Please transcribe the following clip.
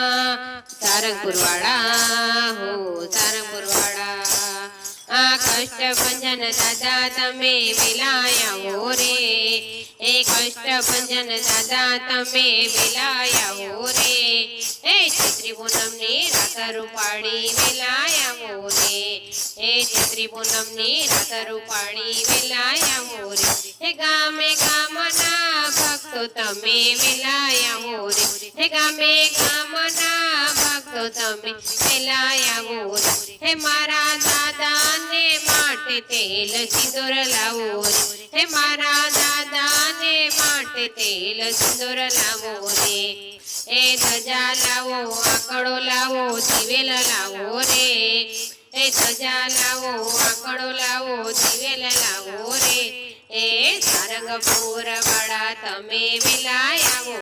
सारंगपुर वाला हो सारंगपुर वाला आ कष्ट भंजन दादा तमे वेलाया हो रे ए कष्ट भंजन दादा तमे वेलाया हो रे ए चैत्री पूनमनी रात रूपाड़ी वेलाया हो रे ए चैत्री पूनमनी रात रूपाड़ी वेलाया हो रे हे गामे गामना भक्तो तमे वेलाया हो रे हे गामे गामना भक्तो तमे वेलाया हो रे हे मारा दादा ने माटे तेल सिंदूर लावो रे हे मारा दादा ने माटे तेल सिंदूर लावो रे ए ध्वजा लावो आकड़ो लावो दिवेल लावो रे ए ध्वजा लावो आकड़ो लावो दिवेल लावो रे ए सारंगपुर वाला तमे वेलाया हो